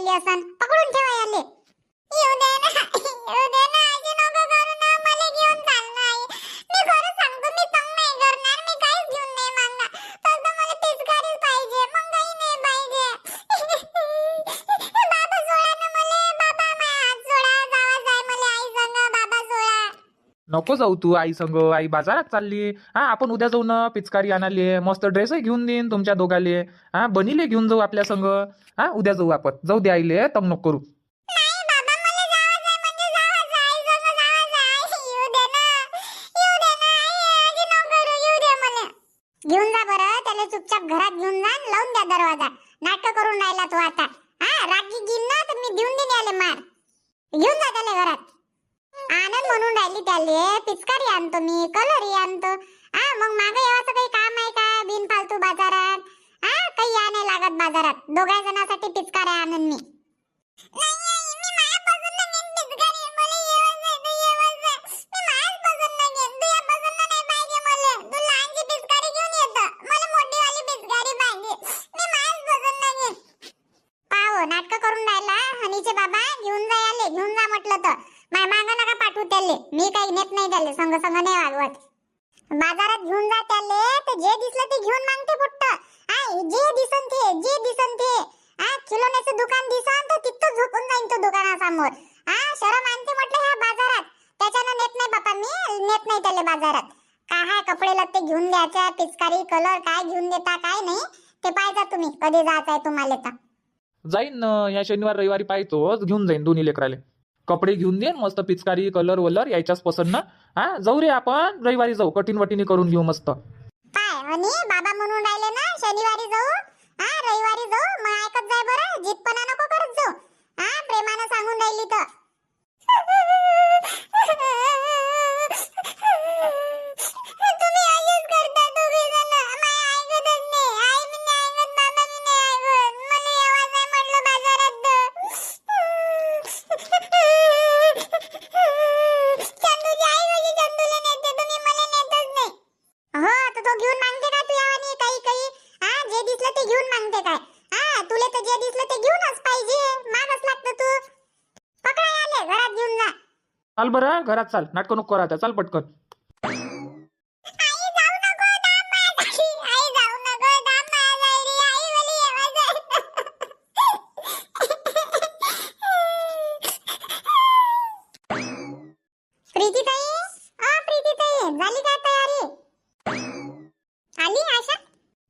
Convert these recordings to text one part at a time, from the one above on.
राहिली असन, पकडून ठेवा याले. येऊ दे ना, येऊ दे ना, अशी नको करू ना, मला घेऊन चाल ना आई. मी खरं सांगतो, मी तंग नाही करणार, मी काहीच घेऊन नाही मागणार. फक्त मला पिचकारीच पाहिजे, मग काही नाही पाहिजे. बाबा सोडा ना मला, बाबा माझा हात सोडा, जावाच आहे मला आई संग, बाबा सोडा. नको जाऊ तू आई संग. आई बाजारात चालली. हा, आपण उद्या जाऊ ना पिचकारी आणाले. मस्त ड्रेसही घेऊन देईन तुमच्या दोघाले. हा, बनीले घेऊन जाऊ आपल्या संग. हा, उद्या जाऊ आपण. जाऊ दे आईले, तंग नको करू. नाही बाबा, मला जावाच आहे म्हणजे जावाच आहे, आई संग जावाच आहे. येऊ दे ना, येऊ दे ना आई, अशी नको करू, येऊ दे मला. घेऊन जा बरं, त्याला चुपचाप घरात घेऊन जा, लावून द्या दरवाजा. नाटक करून राहिला तो आता. हा, रागी घेईन ना तर मी देऊन देईन याले मार. घेऊन जा त्याला घरात. आनंद म्हणून राहिली त्याले, पिचकारी आणतो मी, कलरही आणतो. हा, मग मागे यावाचं काही काम आहे का बिनफालतू बाजारात? हा, काही या नाही लागत बाजारात. दोघा जणांसाठी पिचकारी आणून मी. नाही आई, मी मायापासून नाही घेईन पिचकारी, मला येवच नाही, तू येवच नाही. मी मायापासून नाही घेईन, तुझ्यापासून नाही पाहिजे मला. तू लहानची पिचकारी घेऊन येतं, मला मोठीवाली पिचकारी पाहिजे. मी मायापासून नाही घेईन. पाहो, नाटक करून राहिला हनीचे बाबा. घेऊन जा याले, घेऊन जा म्हटलं तर. माय मागा नका पाठवू त्याले, मी काही नेत नाही त्याले, संग संग नाही वागवत. बाजारात घेऊन जा त्याले, तर जे दिसलं ते घेऊन मागते फुट्ट. जे दिसन ते, जे दिसन ते. खिलोण्याचं दुकान दिसन तर तिथं झोपून जाईन तो दुकानासमोर. शरम आणते म्हटलं ह्या बाजारात. त्याच्यानं नेत नाही बापा, मी नेत नाही त्याले बाजारात. काय कपडे लत्ते घेऊन द्यायच्या, पिचकारी कलर काय घेऊन देता काय नाही ते पाहिजे तुम्ही, कधी जायचंय तुम्हाला तर. जाईन ना, या शनिवार रविवारी पाहतोच. घेऊन जाईन दोन्ही लेकराले. कपडे घेऊन देईन मस्त, पिचकारी कलर वलर यायच्याच पसंत ना. हा, जाऊ रे आपण रविवारी जाऊ, कठीण वटीने करून घेऊ मस्त. काय आणि बाबा म्हणून राहिले ना शनिवारी जाऊ, रविवारी जाऊ. मग ऐकत जाय बरं, जितपणा नको करत जाऊ. प्रेमानं सांगून राहिली तर. तुम्ही असेच करता दोघे जण. माय ऐकतच नाही. आई मी नाही ऐकत, बाबा मी नाही ऐकत. मला यावंच आहे म्हटलं बाजारात. चंदूची आई कशी चंदूला नेते, तुम्ही मला नेतच नाही. हो, तर तो घेऊन मागते का तू यावानी काही काही? जे दिसलं ते घेऊन मागते काय? तुले तर जे दिसलं ते घेऊनच पाहिजे, मागच लागतं तू. पकडा याले, घरात घेऊन जा. चाल बरं, घरात चाल. नाटक नको करा आता, चाल पटकन. आई जाऊ नको, दाम माझ्यासाठी. आई जाऊ नको, दाम माझ्यासाठी. आई मला येवायचं. प्रीतीताई, प्रीतीताई, झाली काय तयारी? आली आशा?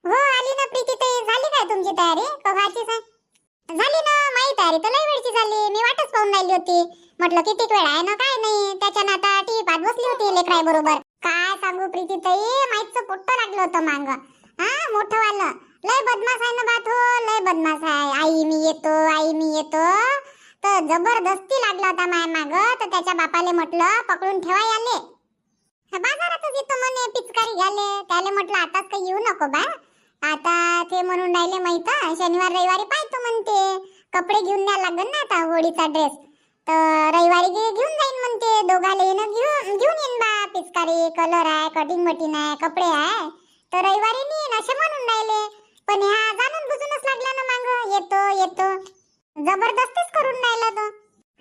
हो आली ना प्रीतीताई. झाली काय तुमची तयारी? कवाचीच आहे? झाली ना, माझी तयारी तर लई वेळची झाली. मी वाटच पाहून राहिली होती. म्हटलं किती वेळ आहे ना, काय नाही. त्याच्यानं आता टीव्ही पाहत बसली होती लेकराई बरोबर. काय सांगू प्रीतीताई, माईचं पोट्ट लागलं होतं मांग. मोठं वालं लय बदमाश आहे ना बाथो, लय बदमाश आहे. आई मी येतो, आई मी येतो, तर जबरदस्ती लागला होता माय माग. तर त्याच्या बापाले म्हटलं पकडून ठेवा याले. बाजारातच येतो म्हणे पिचकारी घ्याले. त्याले म्हटलं आताच काही येऊ नको बा. आता ते म्हणून राहिले माहित, शनिवार रविवारी पाहतो म्हणते. कपडे घेऊन द्या लागन ना आता, होळीचा ड्रेस. तर रविवारी घेऊन जाईन म्हणते. दोघाले घेऊन येईन बा. पिचकारी कलर आहे, कटिंग मटीन आहे, कपडे आहे. तर रविवारी नेईन असे म्हणून राहिले. पण ह्या जाणून बुजूनच लागला ना मांग. येतो येतो जबरदस्तीच करून राहिला तो.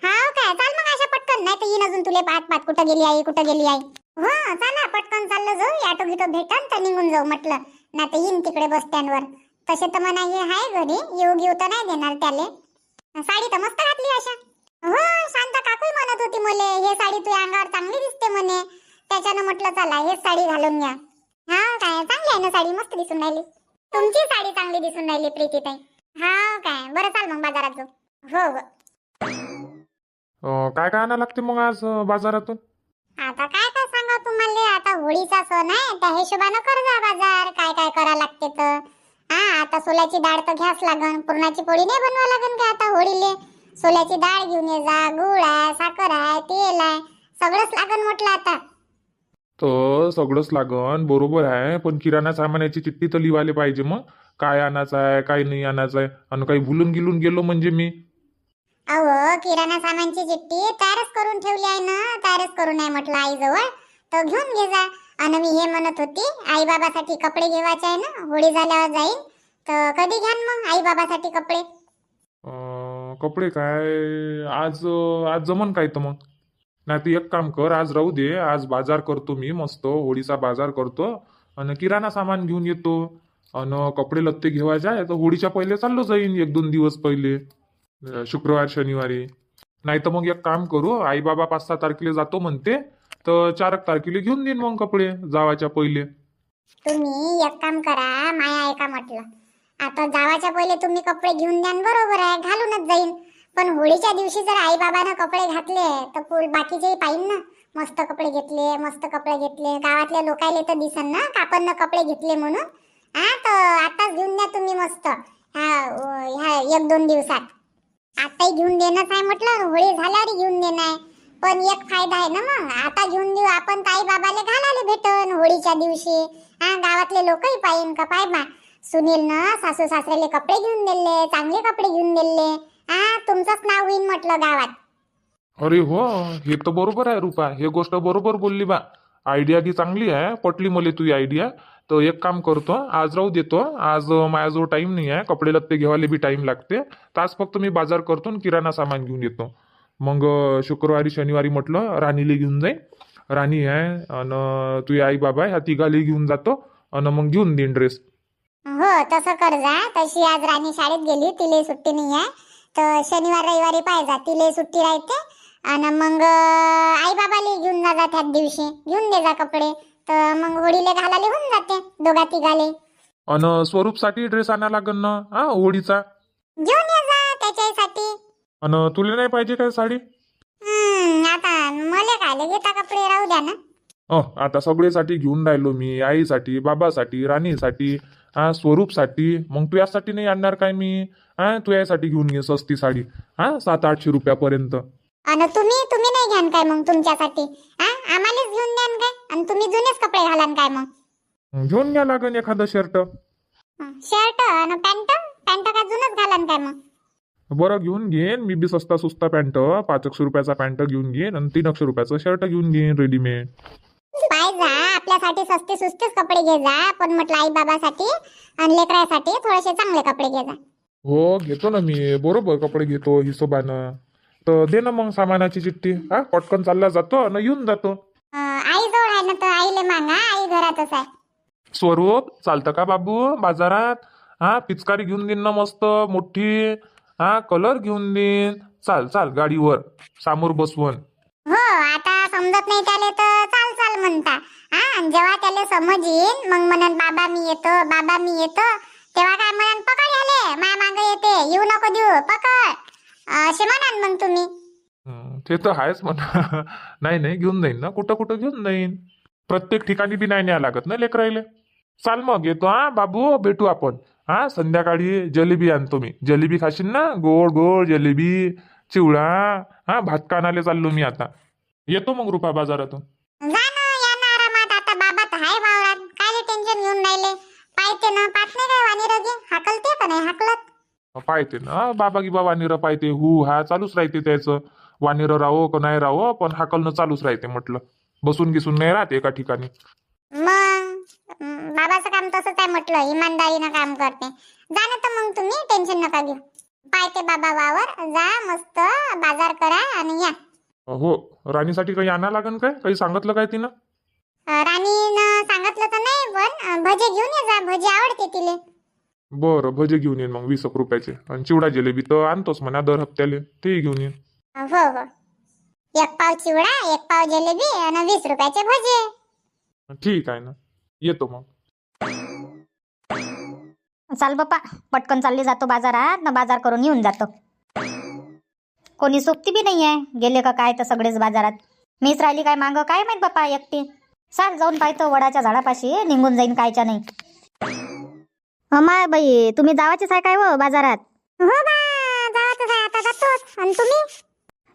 हाव काय, चाल मग अशा पटकन. नाही तर येईन अजून तुले पाहत पाहत, कुठं गेली आई, कुठं गेली आई. हो चला पटकन चाललं जाऊ. ऑटो गिटो भेटन तर निघून जाऊ म्हटलं. नाही तर येईन तिकडे बस स्टँडवर. तसे तर म्हणा हे आहे घरी, येऊ घेऊ तर नाही देणार त्याले. साडी तर मस्त घातली अशा. हो, शांता काकूही म्हणत होती मले, हे साडी तुझ्या अंगावर चांगली दिसते म्हणे. त्याच्यानं म्हटलं चला हेच साडी घालून घ्या. हा काय, चांगली आहे ना साडी, मस्त दिसून राहिली. तुमची साडी चांगली दिसून राहिली प्रीतीताई. हा काय, बरं चाल मग बाजारात जाऊ. हो हो. काय काय आणायला लागते मग आज बाजारातून? आता काय काय सांगा तुम्हाला, आता होळीचा सण आहे, त्या हिशोबानं कर जा बाजार. काय काय करा लागते तर. आता सोल्याची डाळ तर घ्यास लागन. पुरणाची पोळी नाही बनवा लागन का आता होळीले. सोल्याची डाळ घेऊन ये जा, गुळ आहे, साखर आहे, तेल आहे, सगळंच लागन म्हटलं आता. तर सगळंच लागन, बरोबर आहे. पण किराणा सामानाची चिठ्ठी तर लिवायला पाहिजे. मग काय आणायचं आहे, काय नाही आणायचं आहे. आणि काही भुलून गिलून गेलो म्हणजे मी. अहो, किराणा सामानची चिठ्ठी तयारच करून ठेवली आहे ना. तयारच करून आहे म्हटलं आईजवळ, तर घेऊन घे जा. आणि मी हे म्हणत होती, आई बाबासाठी कपडे घेवायचे आहे ना, होळी झाल्यावर जाईन. तर कधी घ्यान मग आई बाबासाठी कपडे? कपडे काय आज जमन काय तर मग. नाही तर एक काम कर, आज राहू दे. आज बाजार करतो मी मस्त, होळीचा बाजार करतो आणि किराणा सामान घेऊन येतो. आणि कपडे लत्ते घेवायचे आहे तर होळीच्या पहिले चाललो जाईन, 1-2 दिवस पहिले, शुक्रवार शनिवारी. नाही तर मग एक काम करू, आई बाबा 5-6 तारखेला जातो म्हणते, तर 4 तारखेला घेऊन देईन मग कपडे जावाच्या पहिले. तुम्ही एक काम करा, माया ऐका म्हटलं. आता जावाच्या पहिले तुम्ही कपडे घेऊन द्या न बरोबर आहे, घालूनच जाईन. पण होळीच्या दिवशी जर आई बाबानं कपडे घातले तर बाकीचेही पाहिन ना. मस्त कपडे घेतले, मस्त कपडे घेतले, गावातल्या लोकायले तर दिसन ना का आपण कपडे घेतले म्हणून. हा, तर आताच घेऊन द्या तुम्ही मस्त. ह्या 1-2 दिवसात आताही घेऊन देणंच आहे म्हटलं, होळी झाल्यावर घेऊन देणं आहे. पण एक फायदा आहे ना, मग आता घेऊन देऊ आपण, ताई बाबाले घालायला भेटन होळीच्या दिवशी. गावातले लोकही पाहिन का, पाय बा सुनील ना सासू सासऱ्याले कपडे घेऊन दिले, चांगले कपडे घेऊन दिले. तुमचंच नाव होईन म्हटलं गावात. अरे हो, हे तर बरोबर आहे रुपा, हे गोष्ट बरोबर बोलली बा. आयडिया की चांगली आहे, पटली मला तुझी आयडिया. तर एक काम करतो, आज राहू देतो. आज माझ्याजवळ टाइम नाही आहे, कपडे लत्ते घेवायला बी टाइम लागते. तास फक्त मी बाजार करतो आणि किराणा सामान घेऊन येतो. मग शुक्रवारी शनिवारी म्हटलं राणीला घेऊन जाईन. राणी आहे आणि तुझे आई बाबा आहे, ह्या तिघाला घेऊन जातो आणि मग घेऊन देईन ड्रेस. हो, तसं कर जा. तशी आज राणी शाळेत गेली, तिला सुट्टी नाही आहे, तर शनिवार रविवारी पाहिजे तिला सुट्टी राहते. आणि मग आई बाबाला घेऊन जा त्याच दिवशी, घेऊन दे जा कपडे. तर मग होळीला घालायला होऊन जाते दोघा तिघाले. आणि स्वरूपसाठी ड्रेस आणा लागन ना, होळीचा. घेऊन ये जा त्याच्यासाठी. आणि तुला नाही पाहिजे काय साडी? आता मला काय घेता कपडे, राहू द्या ना. आता सगळेसाठी घेऊन राहिलो मी, आईसाठी, बाबासाठी, राणीसाठी, स्वरूपसाठी. मग तू यासाठी नाही आणणार काय मी? तू यासाठी घेऊन घे सस्ती साडी, 700-800 रुपयापर्यंत. आणि तुम्ही नाही घ्यान काय मग तुमच्यासाठी? आम्हालाच घेऊन द्यान काय? आणि तुम्ही जुनेच कपडे घालान काय मग? घेऊन घ्या लागन एखादं शर्ट. शर्ट आणि पॅन्ट का जुनच घालान काय मग? बरं घेऊन घेईन मी बी सस्ता सुस्ता पॅन्ट, 500 रुपयाचा पॅन्ट घेऊन घेईन आणि 300 रुपयाचं शर्ट घेऊन घेईन रेडीमेड. पाय जा, आपल्यासाठी सस्ते सुस्तेच कपडे घे जा, पण म्हटलं आई बाबासाठी आणि लेकरासाठी थोडेसे चांगले कपडे घे जा. हो घेतो ना मी, बरोबर कपडे घेतो हिशोबानं. तर दे ना मग सामानाची चिठ्ठी, पटकन चालला जातो आणि येऊन जातो. आई जवळ आहे ना, तर आईले मागा, आई घरातच आहे. स्वरूप चालतं का बाबू बाजारात? पिचकारी घेऊन देईन ना मस्त मोठी, कलर घेऊन देईन. चाल चाल गाडीवर समोर बसवून. हो, आता समजत नाही त्याले तर चाल चाल म्हणता. जेव्हा त्याला समज येईल मग म्हणन बाबा मी येतो, बाबा मी येतो, तेव्हा काय म्हणन पकड आले माया मागे येते, येऊ नको देऊ, पकड असे म्हणान मग तुम्ही. ते तर आहेच म्हणा. नाही नाही घेऊन जाईन ना, कुठं कुठं घेऊन जाईन. प्रत्येक ठिकाणी बी नाही न्याय लागत ना लेकरायले. चाल मग येतो बाबू, भेटू आपण. संध्याकाळी जलेबी आणतो मी. जलेबी खाशील ना, गोड गोड जलेबी, चिवडा. भात कानाले चाललो मी आता. येतो मग रुपा बाजारातून. जा ना, या ना आरामात. आता बाबा तर हाय वावरात, काय टेन्शन घेऊन राहिले. पाहते ना, पाहत नाही काय वाणी रगे, हाकलते का नाही हाकलत? पाहते ना बाबा की बाबा वानिरं पाहते, चालूच राहते त्याचं. वानिरं राहो का नाही राहो, पण हाकलणं चालूच राहते म्हटलं. बसून गिसून नाही राहते एका ठिकाणी. मग बाबाचं काम तसंच आहे म्हटलं, इमानदारीनं काम करते. जा ना तर मग तुम्ही, टेन्शन नका घेऊ. पाहते बाबा वावर, जा मस्त बाजार करा आणि या. हो, राणीसाठी काही आणा लागन काय? काही सांगितलं काय तिनं? राणीनं सांगितलं तर नाही, पण भजे घेऊन ये जा, भजे आवडते तिले. बरं भजे घेऊन येईन मग 20 रुपयाचे. आणि चिवडा जिलेबी तर आणतोच म्हणा दर हप्त्याले, तेही घेऊन येईन. हो हो, 1 पाव चिवडा, 1 पाव जिलेबी आणि 20 रुपयाचे भजे. ठीक आहे ना, येतो मग. चाल बाप्पा, पटकन चालले जातो बाजारात ना, बाजार करून येऊन जातो. कोणी सोबती बी नाही आहे, गेले का काय तर सगळेच बाजारात. मीच राहिली काय मागं, काय माहित बाप्पा एकटी. चाल जाऊन पाहतो वडाच्या झाडापाशी, निघून जाईन कायच्या नाही. माय बाई, तुम्ही जावाचेच आहे काय व बाजारात? हो बा, जावातच आहे आता, जातोच. आणि तुम्ही?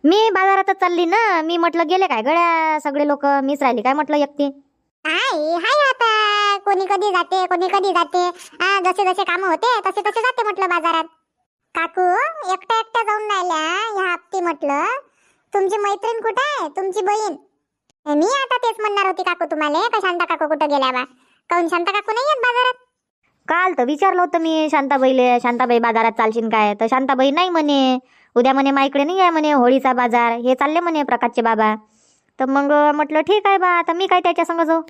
मी बाजारातच चालली ना. मी म्हटलं गेले काय गड्या सगळे लोक, मीच राहिली काय म्हटलं एकटी. हाय आता, कोणी कधी जाते, कोणी कधी जाते. जसे जसे काम होते तसे तसे जाते म्हटलं बाजारात. काकू एकट्या एकट्या जाऊन राहिल्या ह्या हप्ती म्हटलं. तुमची मैत्रीण कुठे आहे, तुमची बहीण? मी आता तेच म्हणणार होती काकू तुम्हाला, का शांता काकू कुठं गेल्या बा? काऊन शांता काकू नाही येत बाजारात? काल तर विचारलं होतं मी शांताबाईले, शांताबाई बाजारात चालशील काय, तर शांताबाई नाही म्हणे. उद्या म्हणे माईकडे नाही आहे म्हणे होळीचा बाजार, हे चालले म्हणे प्रकाशचे बाबा. तर मग म्हटलं ठीक आहे बा, आता मी काय त्याच्या संग जाऊ.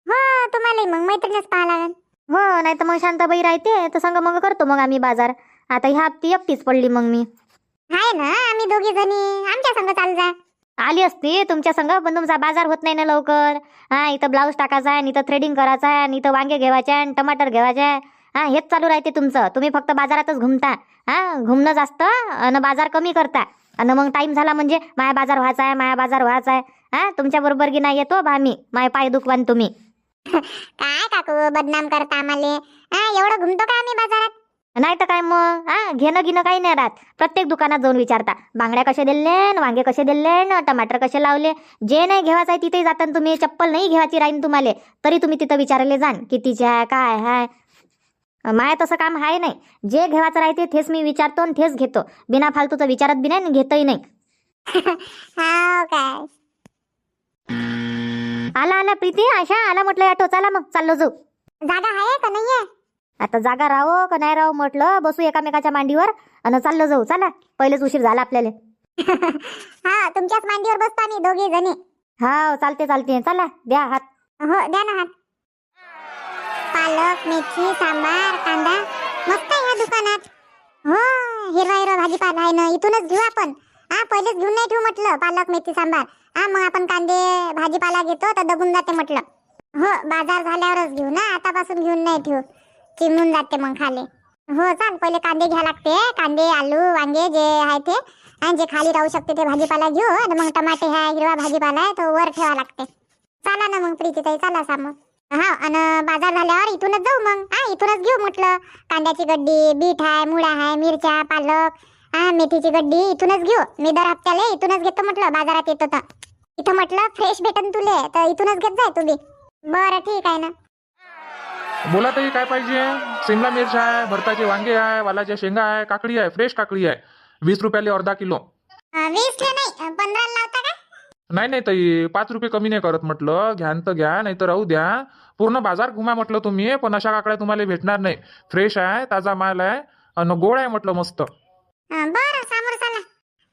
हो तुम्हाला मग मैत्रिणीच पाहा लागेल. हो, नाही तर मग शांताबाई राहते तर संग मग करतो मग आम्ही बाजार. आता ह्या हप्ती एकटीच पडली मग मी. आहे ना आम्ही दोघी जणी, आमच्या संग चाल जा. आली असती तुमच्या संग, पण तुमचा बाजार होत नाही ना लवकर. हा, इथं ब्लाऊज टाकायचा आहे, इथं थ्रेडिंग करायचं आहे, इथं वांगे घ्यायचे आहे, टमाटर घ्यायचे आहे. हा, हेच चालू राहते तुमचं. तुम्ही फक्त बाजारातच घुमता. हा, घुमणं जास्त आणि बाजार कमी करता. आणि मग टाइम झाला म्हणजे माया बाजार व्हायचा आहे, माया बाजार व्हायचा आहे. हा, तुमच्या बरोबर की नाही येतो बा मी, माय पाय दुखवान तुम्ही. काय काकू बदनाम करता आम्हाला? एवढं घुमतो का आम्ही बाजारात? नाही तर काय मग. हा, घेणं घेणं काही नाही राहत. प्रत्येक दुकानात जाऊन विचारता, बांगड्या कसे दिले, वांगे कसे दिले, टमाटर कसे लावले. जे नाही घेवायचं आहे तिथे जाता तुम्ही. चप्पल नाही घेवायची राहीन तुम्हाला तरी तुम्ही तिथं विचारायला जाण कितीचे आहे, काय आहे. माय तसं काम आहे नाही. जे घेवायचं राहते तेच मी विचारतो आणि तेच घेतो. बिना फालतूचं विचारत बी नाही आणि घेतही नाही. हाव काय? आला आला प्रीती, आशा आला म्हटलं ऑटो. चला मग चाललो जाऊ. जागा आहे का नाहीये? आता जागा राहो का नाही राहो म्हटलं, बसू एकामेकाच्या मांडीवर आणि चाललो जाऊ. चला, पहिलेच उशीर झाला आपल्याला. हा, तुमच्याच मांडीवर बसतो आम्ही दोघी जणी. हा, चालते चालते. चला, द्या हात. हो द्या ना हात. पालक, मेथी, सांबार, कांदा मस्त आहे ह्या दुकानात. हो, हिरवा हिरवा भाजीपाला आहे ना, इथूनच घेऊ आपण. हा, पहिलेच घेऊन नाही ठेवू म्हटलं पालक, मेथी, सांबार. हा, मग आपण कांदे भाजीपाला घेतो तर दबून जाते म्हटलं. हो, बाजार झाल्यावरच घेऊ ना, आतापासून घेऊन नाही ठेवू, चिमून जाते मग खाली. हो चाल, पहिले कांदे घ्या लागते. कांदे, आलू, वांगे जे आहे ते, आणि जे खाली राहू शकते ते भाजीपाला घेऊ. आणि मग टमाटे आहे, हिरवा भाजीपाला आहे तो वर ठेवा लागते. चला ना मग प्रीतीताई, चला सामोर. हा, आणि बाजार झाल्यावर इथूनच जाऊ मग. हा, इथूनच घेऊ म्हटलं. कांद्याची गड्डी, बीट आहे, मुळा आहे, मिरच्या, पालक, हा, मेथीची गड्डी इथूनच घेऊ. मी दर हप्त्याला इथूनच घेतो म्हटलं, बाजारात येतो तर. इथं म्हटलं फ्रेश भेटन तुले, तर इथूनच घेत जाय तुम्ही. बरं ठीक आहे ना. बोला ताई, काय पाहिजे? शिमला मिर्च आहे, भरताचे वांगे आहे, वालाच्या शेंगा आहे, काकडी आहे, फ्रेश काकडी आहे. 20 रुपयाले अर्धा किलो. 20 नाही 15 लावता का? नाही नाही ताई, 5 रुपये कमी नाही करत म्हटलं. घ्यान तर घ्या, नाही तर राहू द्या. पूर्ण बाजार घुमा म्हटलं तुम्ही, पण अशा काकड्या तुम्हाला भेटणार नाही. फ्रेश आहे, ताजा माल आहे आणि गोड आहे म्हटलं मस्त. बरं सामोर चला.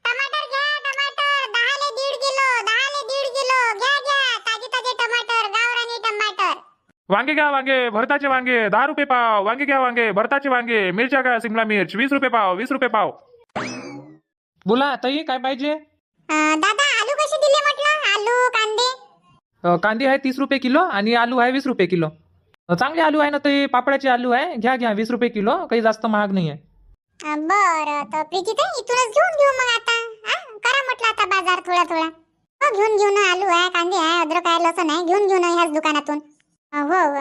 टमाटर घ्या, टमाटर 10 ले 1.5 किलो, 10 ले 1.5 किलो घ्या घ्या. ताजे ताजे टमाटर, गावरानी टमाटर. वांगे घ्या, वांगे, भरताचे वांगे 10 रुपये पाव. वांगे घ्या, वांगे, भरताचे वांगे. मिरच्या घ्या, शिमला मिर्च 20 रुपये पाव, 20 रुपये पाव. बोला ताई, काय पाहिजे? दादा आलू कसे दिले म्हटलं? आलू, कांदे? कांदे आहे 30 रुपये किलो आणि आलू आहे 20 रुपये किलो. चांगले आलू आहे ना ताई, पापडाचे आलू आहे. घ्या घ्या, 20 रुपये किलो, काही जास्त महाग नाही आहे. बरं, तर प्रीतीताई इथूनच घेऊन घेऊ मग आता. करा म्हटलं आता बाजार थोडा थोडा. हो, घेऊन घेऊ ना. आलू आहे, कांदे आहे, अद्रक आहे, लसूण आहे. घेऊन घेऊ ना ह्याच दुकानातून. हो हो.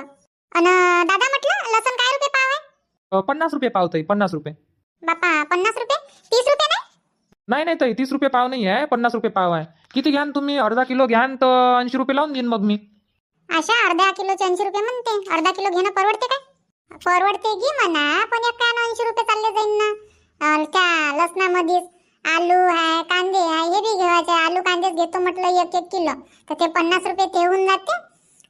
आणि दादा म्हटलं लसूण काय रुपये पाव आहे? 50 रुपये पाव ताई, 50 रुपये. बापा 50 रुपये? 30 रुपये नाही? नाही नाही ताई, 30 रुपये पाव नाही आहे, 50 रुपये पाव आहे. किती घ्यान तुम्ही? अर्धा किलो घ्यान तर 80 रुपये लावून देईन मग मी. अशा अर्धा किलोचे 80 रुपये म्हणते. अर्धा किलो घेणं परवडते काय? परवडते घे म्हणा, पण एक काय 80 रुपये चालले जाईन ना. त्या लसणामध्येच आलू आहे, कांदे आहे, हे बी घेवायचे. आलू कांदेच घेतो म्हटलं 1-1 किलो, तर ते 50 रुपये ते होऊन जाते.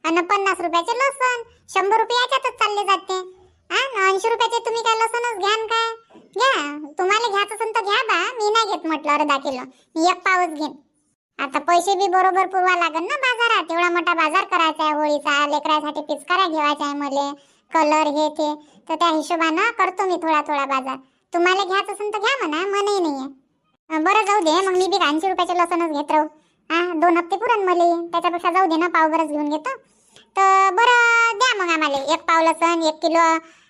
आणि 50 रुपयाचे लसण, 100 रुपये याच्यातच चालले जाते. 80 रुपयाचे तुम्ही काय लसणच घ्यान काय? घ्या, तुम्हाला घ्यायचं असेल तर घ्या बा. मी नाही घेत म्हटलं अर्धा किलो, मी 1 पावच घेईन. आता पैसे बी बरोबर पुरवा लागेल ना बाजारात. एवढा मोठा बाजार करायचा आहे होळीचा, लेकरासाठी पिचकाऱ्या घेवायच्या आहे मले, कलर हे ते. तर त्या हिशोबानं करतो मी थोडा थोडा बाजार. तुम्हाला घ्यायचं असेल तर घ्या म्हणा, मनही नाहीये. बरं जाऊ दे मग, मी बी 80 रुपयाचे लसणच घेत राहू. 2 हप्ते पुरण मला, त्याच्यापेक्षा जाऊ दे ना, पावभरच घेऊन घेतो. तर बरं द्या मग आम्हाला 1 पाव लसण, 1 किलो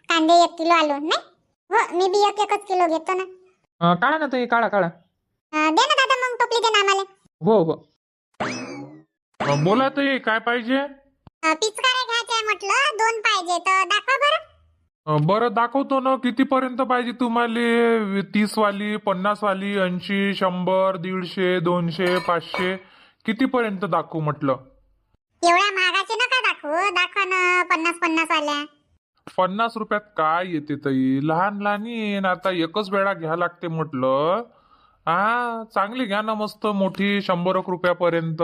कांदे, 1 किलो आलू. नाही हो, मी बी 1-1च किलो घेतो ना. काढा ना ताई, काढा काढा. दे ना दादा मग टोपली दे ना आम्हाला. हो हो. बोला ताई, काय पाहिजे? पिचकाऱ्या घ्यायच्या म्हटलं 2 पाहिजे, तर दाखवा बरं. बरं दाखवतो ना. किती पर्यंत पाहिजे तुम्हाला? 30 वाली, 50 वाली, 80, 100, 150, 200, 500? किती पर्यंत दाखवू म्हटलं? एवढ्या महागाचे नका दाखवू, दाखवा ना 50-50 वाल्या. 50 रुपयात काय येते ताई? लहान लहान येईन. आता एकच वेळा घ्या लागते म्हटलं. चांगली घ्या ना, मस्त मोठी 100 रुपयापर्यंत.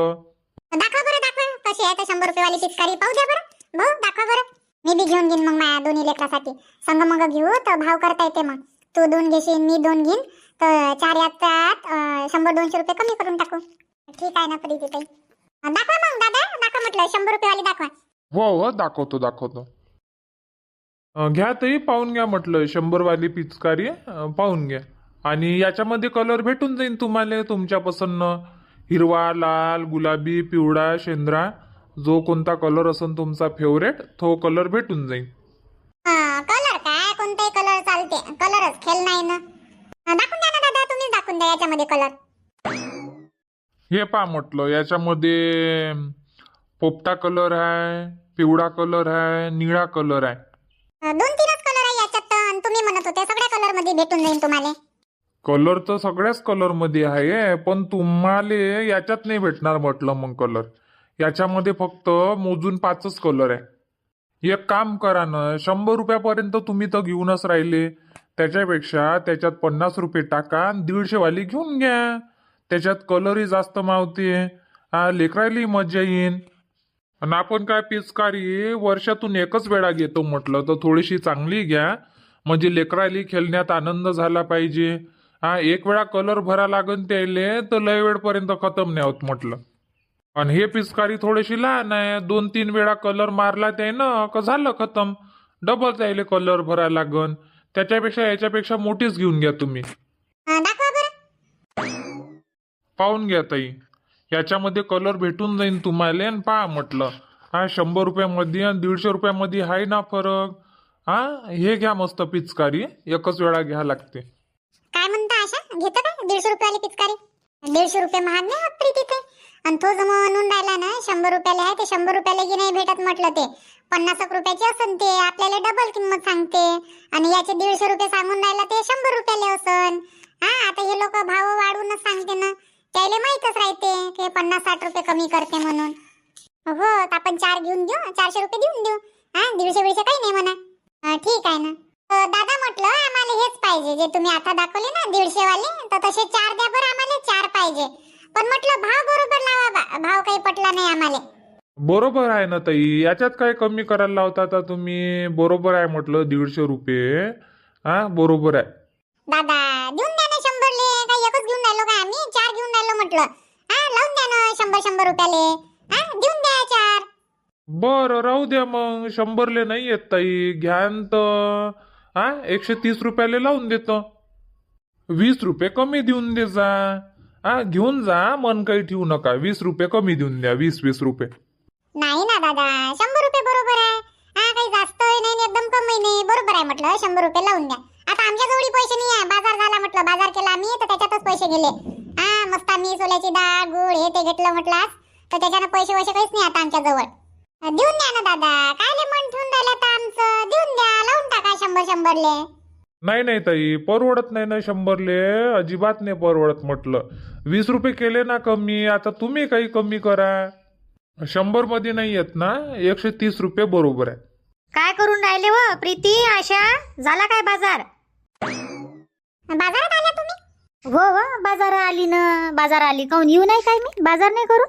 दाखवा बरं, दाखवा कशी आहे. तर 100 रुपये वाली पिचकारी पाहू द्या बरं भाऊ, दाखवा बरं. मी बी घेऊन घेईन मग माझ्या दोन्ही लेकरासाठी. संग मग घेऊ तर भाव करता येते. मग तू 2 घेशील, मी 2 घेईन, तर 4 याच्यात 100-200 रुपये कमी करून टाकू. ठीक आहे ना प्रीतीताई. दाखवा मग दादा, दाखवा म्हटलं 100 रुपयेवाली दाखवा. हो दाखवतो. घ्या ताई, पाहून घ्या म्हटलं 100 वाली पिचकारी पाहून घ्या. आणि याच्यामध्ये कलर भेटून जाईल तुम्हाला तुमच्या पसंतनं. हिरवा, लाल, गुलाबी, पिवळा, शेंद्रा, जो कोणता कलर असेल तुमचा फेवरेट तो कलर भेटून जाईल. कलर काय, कोणताही कलर चालते, कलरच खेळ नाही ना. दाखवून द्या ना दादा, तुम्हीच दाखवून द्या याच्यामध्ये कलर. हे पहा म्हटलं, याच्यामध्ये पोपटा कलर आहे, पिवळा कलर आहे, निळा कलर आहे. 2-3च कलर आहे याच्यात तर, आणि तुम्ही म्हणत होते सगळ्या कलर मध्ये भेटून जाईल तुम्हाला. कलर तर सगळ्याच कलर मध्ये आहे, पण तुम्हाला याच्यात नाही भेटणार म्हटलं मग कलर. याच्यामध्ये फक्त मोजून 5च कलर आहे. एक काम करा ना, 100 रुपयापर्यंत तुम्ही तर घेऊनच राहिले, त्याच्यापेक्षा त्याच्यात 50 रुपये टाका, 150 वाली घेऊन घ्या. त्याच्यात कलरही जास्त मावते, लेकरायली मजा येईन. आणि आपण काय पिचकारी वर्षातून एकच वेळा घेतो म्हटलं, तर थोडीशी चांगली घ्या, म्हणजे लेकरायली खेळण्यात आनंद झाला पाहिजे. एक वेळा कलर भरा लागन त्याले तर लय वेळपर्यंत खतम नाही होत म्हटलं. आणि हे पिचकारी थोडीशी लहान आहे, 2-3 वेळा कलर मारला त्यानं का झालं खतम. डबल त्याले कलर भरा लागन. त्याच्यापेक्षा याच्यापेक्षा मोठीच घेऊन घ्या तुम्ही. दाखवा बरं. पाहून घ्या ताई, याच्यामध्ये कलर भेटून जाईल तुम्हाला. आणि पहा म्हटलं, 100 रुपयामध्ये आणि 150 रुपयामध्ये आहे ना फरक. हे घ्या मस्त पिचकारी, एकच वेळा घ्या लागते. काय म्हणता आशा, घेतो का 150 रुपयावाली पिचकारी? 150 रुपये महाग नाही होत प्रीतीताई. आणि तो जो म्हणून राहिला ना 100 रुपयाला आहे, ते 100 रुपयाला की नाही भेटत म्हटलं. ते 50 रुपयाची असन, ते आपल्याला डबल किंमत सांगते. आणि याचे 150 रुपये सांगून राहिला, ते 100 रुपयाला असन. आता हे लोक भाव वाढवूनच सांगते ना, त्याला माहीतच राहते की 50-60 रुपये कमी करते म्हणून. हो, तर आपण 4 घेऊन घेऊ, 400 रुपये देऊन देऊ. 150 काही नाही म्हणा. ठीक आहे ना. दादा म्हटलं आम्हाला हेच पाहिजे, जे तुम्ही आता दाखवले ना 150 वाले, तर तसे 4 द्या बरं, आम्हाला 4 पाहिजे. पण म्हटलं भाव बरोबर लावा, भाव काही पटला नाही आम्हाला. बरोबर आहे ना ताई, याच्यात काय कमी करायला लावता आता तुम्ही. बरोबर आहे म्हटलं 150 रुपये. बरोबर आहे दादा. देऊन द्या ना 100 ले, काही एकच घेऊन राहिलो का आम्ही, 4 घेऊन राहिलो म्हटलं. लावून द्या ना 100 रुपयाले. देऊन द्या 4. बरं, राहू द्या मग. 100 ले नाही येत ताई, घ्यान तर 130 रुपयाले लावून देतो. 20 रुपये कमी देऊन दे जा. घेऊन जा, मन काही ठेवू नका. 20 रुपये कमी देऊन द्या, 20 रुपये. नाही ना दादा, 100 रुपये बरोबर आहे. काही जास्त नाही, एकदम कमी नाही, बरोबर आहे म्हटलं. 100 रुपये लावून द्या. आता आमच्या जवळ पैसे नाही आहे, बाजार झाला म्हटलं, बाजार केला आम्ही, तर त्याच्यातच पैसे गेले. मस्त आम्ही सोल्याची डाळ, गुळ हे ते घेतलं म्हटलं आज, तर त्याच्यानं पैसे काहीच नाही आता आमच्या जवळ. देऊन द्या ना दादा, कायले मन ठेवून राहिलं तर आमचं. देऊन द्या, लावून टाका 100 ले. नाही ताई, परवडत नाही ना 100 ले, अजिबात नाही परवडत म्हटलं. 20 रुपये केले ना कमी, आता तुम्ही काही कमी करा. 100 मध्ये नाही येत ना, 130 रुपये बरोबर आहे. काय करून राहिले व प्रीती, आशा? झाला काय बाजार? बाजारात आल्या तुम्ही? हो, बाजार आली ना. बाजार आली, काहून येऊ नाही काय मी? बाजार नाही करू?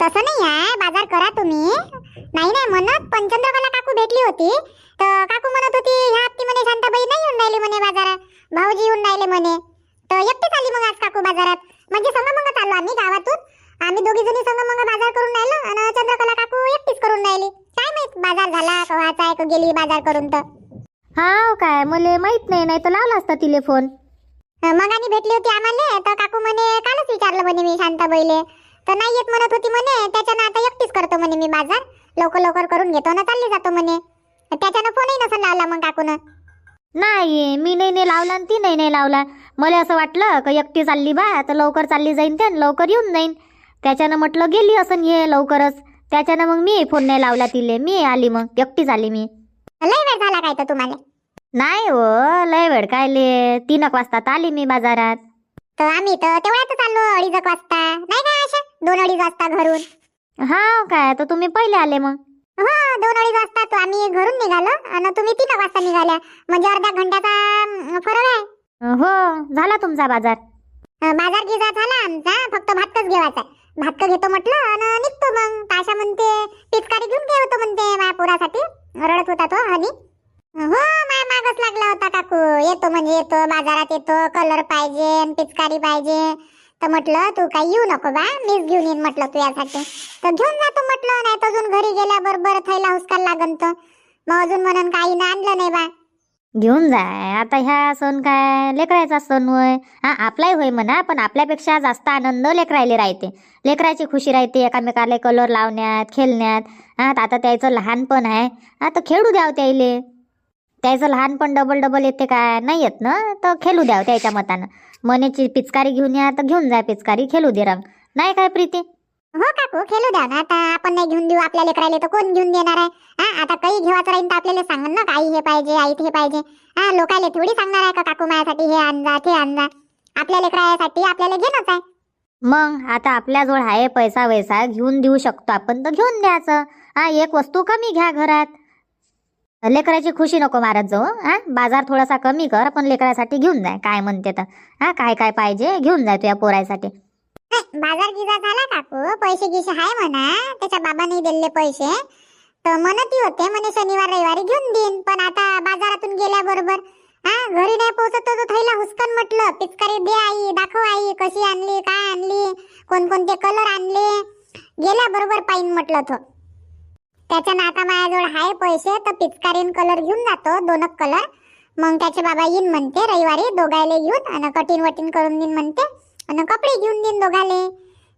तसं नाही आहे, बाजार करा तुम्ही. नाही म्हणत, पण चंद्रकला काकू भेटली होती, तर काकू म्हणत होती ह्या हप्ती म्हणे शांताबाई नाही येऊन राहिली म्हणे बाजारात, भाऊजी येऊन राहिले म्हणे. तर एकटीच आली मग आज काकू बाजारात. म्हणजे संगमंग चाललो आम्ही गावातून. आम्ही दोघी जणी संगमंग बाजार करून राहिलो, आणि चंद्रकला काकू एकटीच करून राहिली. काय माहित बाजार झाला कवाचा आहे, गेली बाजार करून. तर काय मला माहित नाही, नाही तर लावला असता तिले फोन. मग आणि भेटली होती आम्हाला, तर काकू म्हणे कालच विचारलं म्हणे मी शांताबाईले, तर नाही येत म्हणत होती म्हणे. त्याच्यानं आता एकटीच करतो म्हणे मी बाजार, लवकर करून घेतो ना चालली जातो म्हणे. त्याच्यानं फोनही नसन लावला मग काकून. नाही, मी नाही लावला आणि ती नाही लावला. मला असं वाटलं का एकटी चालली बा, तर लवकर चालली जाईन ते, लवकर येऊन जाईन. त्याच्यानं म्हटलं गेली असं हे लवकरच. त्याच्यानं मग मी फोन नाही लावला तिले. मी आली, मग एकटीच आली मी. लय वेळ झाला काय तर तुम्हाला? नाही हो, लय वेळ कायले, 3 वाजता आली मी बाजारात. तर आम्ही तर तेवढ्यातच आलो 2:30 वाजता. नाही काय आशा, 2-2:30 वाजता घरून. काय तर तुम्ही पहिले आले मग? हो, 2-2:30 वाजता तो आम्ही घरून निघालो, आणि तुम्ही 3 वाजता निघाल्या. म्हणजे अर्ध्या घंट्याचा फरक आहे. हो, झाला तुमचा बाजार? बाजार गिजार झाला आमचा, फक्त भातच घेवायचा. भात घेतो म्हटलं आणि निघतो मग. ताशा म्हणते पिचकारी घेऊन ठेवतो म्हणते माझ्या पोरासाठी, रडत होता तो. आणि हो, माझ्या माग मागच लागला होता काकू, येतो म्हणजे येतो, बाजारात येतो, कलर पाहिजे आणि पिचकारी पाहिजे. तर म्हटलं तू काही येऊ नको बा, मीच घेऊन येईन म्हटलं तुझ्यासाठी. तर घेऊन जातो म्हटलं, नाही तर अजून घरी गेल्याबरोबर थैला हुसकायला लागन. तर मग अजून म्हणून काही ना आणलं नाही बा. घेऊन जाय. आता ह्या सण काय लेकरायचा सण होय. हा आपलाही होय म्हणा, पण आपल्यापेक्षा जास्त आनंद लेकरायले राहते. लेकराची खुशी राहते एकामेकाला कलर लावण्यात, खेळण्यात. हा आता त्याचं लहानपण आहे, आता खेळू द्याव त्याइले. त्याचं लहानपण डबल डबल येते काय नाही येत ना, तर खेळू द्याव त्याच्या मतानं. मनेची पिचकारी घेऊन या तर घेऊन जा पिचकारी, खेळू दे रंग. नाही काय प्रीती? हो काकू, खेळू द्या ना. आता आपण नाही घेऊन देऊ आपल्या लेकराले तर कोण घेऊन देणार आहे? हा आता काही घेवायचं राहील तर आपल्याला सांगन ना, आई हे पाहिजे, आई हे पाहिजे. हा लोकायले थोडी सांगणार आहे का काकू माझ्यासाठी हे आणजा ते आणजा. आपल्या लेकरासाठी आपल्याला घेणंच आहे. मग आता आपल्याजवळ आहे पैसा वैसा, घेऊन देऊ शकतो आपण तर घेऊन द्यायचं. हा एक वस्तू कमी घ्या घरात. लेकराची खुशी नको मारत जाऊ. हा बाजार थोडासा कमी कर, पण लेकरासाठी घेऊन जाय. काय म्हणते तर हा काय काय पाहिजे घेऊन जाय तुझ्या पोरासाठी. नाही, बाजार गिजा झाला काकू, पैसे गिसे आहे म्हणा, त्याच्या बाबाने दिले पैसे. तर म्हणती होते म्हणे शनिवार रविवारी घेऊन देईन. पण आता बाजारातून गेल्याबरोबर घरी नाही पोहोचत तो थैला हुसकन म्हटलं, पिचकारी दे आई, दाखव आई कशी आणली, काय आणली, कोणकोणते कलर आणले, गेल्याबरोबर पाहिन म्हटलं. तो त्याच्यानं आता माझ्याजवळ आहे पैसे, तर पिचकारीन कलर घेऊन जातो, 2 कलर. मग त्याचे बाबा येईन म्हणते रविवारी, दोघायले घेऊन आणि कटिंग वटिंग करून देईन म्हणते, आणि कपडे घेऊन देईन दोघाले.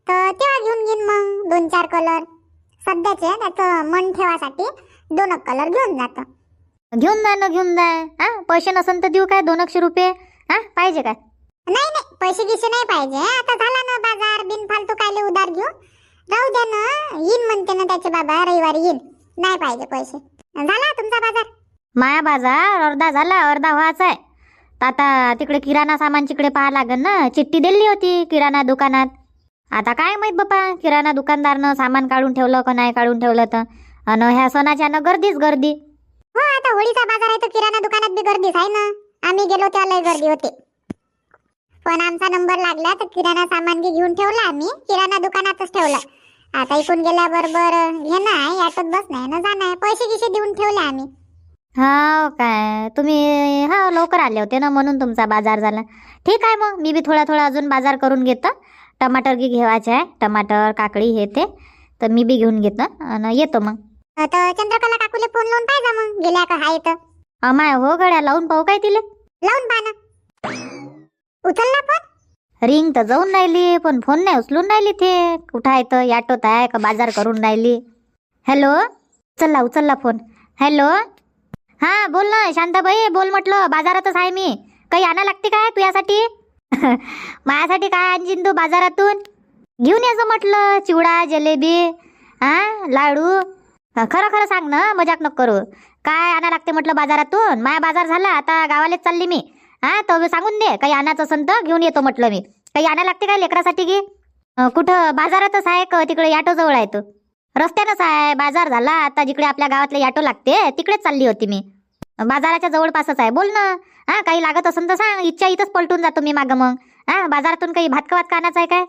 तर तेव्हा घेऊन घेईन मग 2-4 कलर. सध्याचे त्याचं मन ठेवासाठी 2 कलर घेऊन जातो. घेऊन जाय ना, घेऊन जाय. हा पैसे नसन तर देऊ काय 200 रुपये? हा पाहिजे काय? नाही नाही, पैसे गिसे नाही पाहिजे. आता झाला ना बाजार, बिनफालतू कायले उधार घेऊ, राहू द्या ना. येईन म्हणते ना त्याचे बाबा रविवारी, येईन. नाही पाहिजे पैसे. झाला तुमचा बाजार? माया बाजार अर्धा झाला, अर्धा व्हायचा आहे. तर आता तिकडे किराणा सामान तिकडे पाहा लागेल ना. चिठ्ठी दिली होती किराणा दुकानात. आता काय माहित बापा, किराणा दुकानदारनं सामान काढून ठेवलं का नाही काढून ठेवलं तर. आणि ह्या सणाच्यानं गर्दीच गर्दी. हो, आता होळीचा बाजार आहे तर किराणा दुकानात बी गर्दीच आहे ना. आम्ही गेलो तेव्हा लय गर्दी होती. पण आमचा नंबर लागला तर किराणा सामान घेऊन ठेवला, आम्ही किराणा दुकानातच ठेवला. आता इकडून गेल्याबरोबर घेणं आहे, ऑटोत बसणं आहे ना जाणं आहे. पैसे गिसे देऊन ठेवले आम्ही. हा काय तुम्ही हा लवकर आले होते ना, म्हणून तुमचा बाजार झाला. ठीक आहे, मग मी बी थोडा थोडा अजून बाजार करून घेतो. टमाटर घे घेवायचे आहे, टमाटर काकडी हे ते, तर मी बी घेऊन घेतो आणि येतो मग. तर चंद्रकला काकूले फोन लावून पाहिजे मग, गेल्या का हाय तर. अमाय हो गड्या, लावून पाहू काय तिले? लावून पहा ना. उचलला फोन? रिंग तर जाऊन राहिली, पण फोन नाही उचलून राहिली. ते कुठं आहे तर याटोत आहे का बाजार करून राहिली? हॅलो, उचलला फोन. हॅलो, हा बोल ना शांताबाई, बोल म्हटलं. बाजारातच आहे मी. काही आणा लागते काय तुझ्यासाठी? माझ्यासाठी काय आणशील तू बाजारातून? घेऊन यायचं म्हटलं, चिवडा जिलेबी लाडू. खरं खरं सांग ना, मजाक नको करू. काय आणा लागते म्हटलं बाजारातून? माया बाजार झाला, आता गावालेच चालली मी. तर सांगून दे, काही आणायचं असेल तर घेऊन येतो म्हटलं मी. काही आणा लागते काय लेकरासाठी? की कुठं बाजारातच आहे का तिकडे ऑटो जवळ आहे? तो रस्त्यानंच आहे. बाजार झाला आता, जिकडे आपल्या गावातले ऑटो लागते तिकडेच चालली होती मी. बाजाराच्या जवळपासच आहे. बोल ना. काही लागत असेल तर सांग, इच्छा इथंच पलटून जातो मी मागं. मग बाजारातून काही भात का आणायचं आहे काय?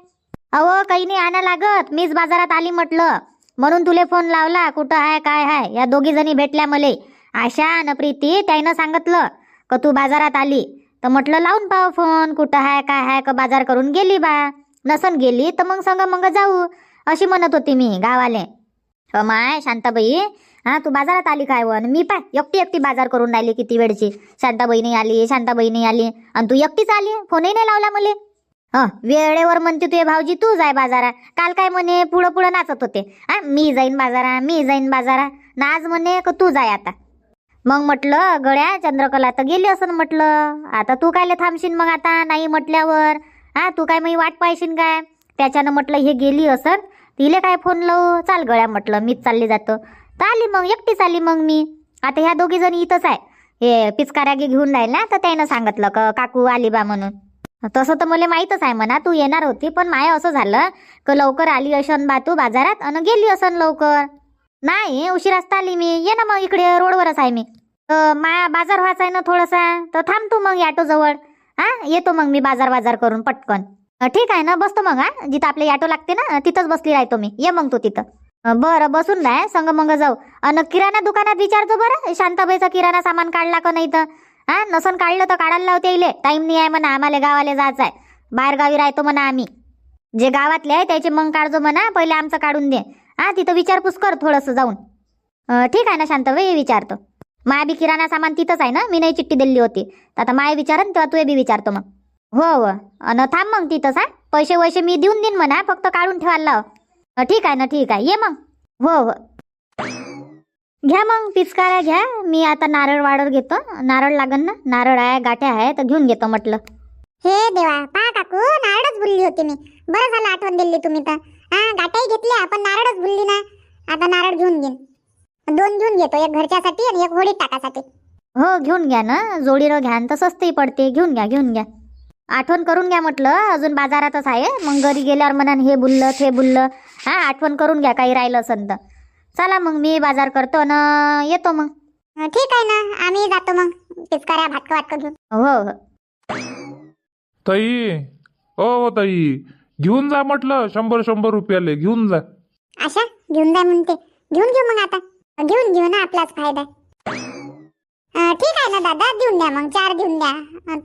अहो काही नाही आणा लागत, मीच बाजारात आली म्हटलं, म्हणून तुले फोन लावला. कुठं आहे काय आहे? या 2 जणी भेटल्या मले, आशा आणि प्रीती. त्यानं सांगितलं का तू बाजारात आली, तर म्हटलं लावून पाहू फोन. कुठं आहे काय आहे का बाजार करून गेली बा. नसन गेली तर मग संग मग जाऊ अशी म्हणत होती मी गावाले. माय शांताबाई, तू बाजारात आली काय? वन मी पाय एकटी बाजार करून राहिली किती वेळची. शांताबाई नाही आली आणि तू एकटीच आली, फोनही नाही लावला मले. वेळेवर म्हणते तुझे भाऊजी तू जाय बाजारा. काल काय म्हणे पुढं नाचत होते, मी जाईन बाजारा ना. आज म्हणे का तू जाय आता. मग म्हटलं गड्या चंद्रकला तर गेली असं म्हटलं, आता तू कायले थांबशील मग आता नाही म्हटल्यावर? तू काय मी वाट पाहिशील काय? त्याच्यानं म्हटलं हे गेली असं, तिले काय फोन लावू. चाल गड्या म्हटलं, मीच चालली जातो. तर आली मग, एकटीच आली मग मी. आता ह्या 2 जणी इथंच आहे. हे पिचकाऱ्या घेऊन राहिल्या तर त्यानं सांगितलं का काकू आली बा म्हणून. तसं तर मला माहीतच आहे म्हणा तू येणार होती, पण माया असं झालं का लवकर आली असन बा तू बाजारात आणि गेली असन लवकर. नाही उशिराच आली मी. ये ना मग, इकडे रोडवरच आहे मी. माया बाजार व्हायचा आहे ना थोडासा, तर थांब तू मग ऑटो जवळ. येतो मग मी बाजार करून पटकन. ठीक आहे ना, बसतो मग. जिथं आपले ऑटो लागते ना तिथंच बसली राहतो मी. ये मग तू तिथं. बरं बसून राह, संग मग जाऊ. आणि किराणा दुकानात विचारतो बरं, शांताबाईचा किराणा सामान काढला का नाही तर. हा नसन काढलं तर काढायला लावते इले. टाईम नाही आहे म्हणा, आम्हाला गावाला जायचं आहे, बाहेर गावी राहतो म्हणा आम्ही. जे गावातले आहे त्याचे मग काढजो म्हणा, पहिले आमचं काढून दे. हा तिथं विचारपूस कर थोडंसं जाऊन. ठीक आहे ना शांताबाई, विचारतो. माय बी किराणा सामान तिथंच आहे ना, मी नाही चिठ्ठी दिली होती. तर आता माय विचारन तेव्हा तू बी विचारतो मग. हो हो, अन थांब मग तिथंच. हा पैसे वैसे मी देऊन देईन म्हणा, फक्त काढून ठेवायला लाव. ठीक आहे ना, ठीक आहे, ये मग. हो हो, घ्या मग पिचकाऱ्या घ्या. मी आता नारळ वाढर घेतो. नारळ लागन ना, नारळ आहे, गाठ्या आहे तर घेऊन घेतो म्हटलं. हे देवा, पहा काकू, नारळच भुलली होती मी. बरं झालं आठवण दिली तुम्ही तर. हा, गाठाही घेतल्या पण नारळच भुलली ना. आता नारळ घेऊन घेईन. 2 घेऊन घेतो, एक घरच्यासाठी आणि एक होळीत टाकासाठी. हो घेऊन घ्या ना, जोडीनं घ्यान तर स्वस्तही पडते. घेऊन घ्या घेऊन घ्या. आठवण करून घ्या म्हटलं, अजून बाजारातच आहे. मग घरी गेल्यावर म्हणान हे बुललं ते बुललं. हा आठवण करून घ्या काही राहिलं असेल तर. चला मग मी बाजार करतो ना येतो मग. ठीक आहे ना, आम्ही जातो मग पिचकाऱ्या भाटकं वाटकं घेऊन. हो हो, ताई, ओ ताई, घेऊन जा म्हटलं. 100 रुपयाले घेऊन जा. आशा घेऊन जा म्हणते, घेऊन घेऊ मग. आता घेऊन घेऊ ना, आपलाच फायदा आहे. ठीक आहे ना दादा, देऊन द्या मग, 4 देऊन द्या.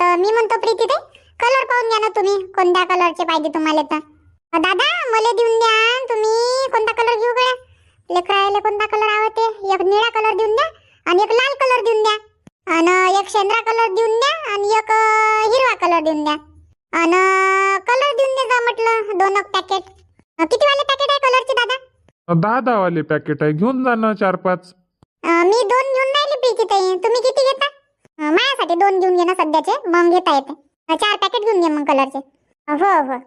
तर मी म्हणतो प्रीती ताई, कलर पाहून घ्या ना तुम्ही, कोणत्या कलरचे पाहिजे तुम्हाला. तर दादा मला देऊन द्या, तुम्ही कोणता कलर घेऊ गया. लेकरायला कोणता कलर आवडते. एक निळा कलर देऊन द्या आणि एक लाल कलर देऊन द्या आणि एक शेंद्रा कलर देऊन द्या आणि एक हिरवा कलर देऊन द्या आणि कलर देऊन द्या जा म्हटलं 2 पॅकेट. किती वाले पॅकेट आहे कलरचे दादा? 10 वाले पॅकेट आहे, घेऊन जा ना 4-5. मी 2 घेऊन राहिले प्रीती ताई, तुम्ही किती घेता? माझ्यासाठी 2 घेऊन घे ना सध्याचे, मग घेता येते. 4 पॅकेट घेऊन घे मग कलरचे. हो हो,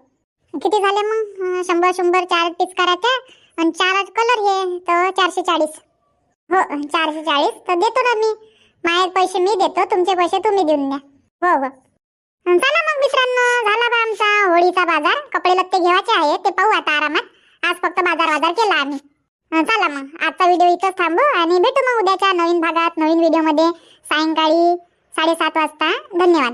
किती झाले मग? 100 4 पिचकाऱ्याच्या आणि 4 कलर हे तर 440. हो 440 तर देतो ना मी. माझे पैसे मी देतो, तुमचे पैसे तुम्ही देऊन द्या. हो हो, चला मग मित्रांनो, झाला बा आमचा होळीचा बाजार. कपडे लत्ते घेवायचे आहे ते पाहू आता आरामात. आज फक्त बाजार केला आम्ही. चला मग आजचा व्हिडिओ इथंच थांबू आणि भेटू मग उद्याच्या नवीन भागात, नवीन व्हिडिओमध्ये सायंकाळी 7:30 वाजता. धन्यवाद.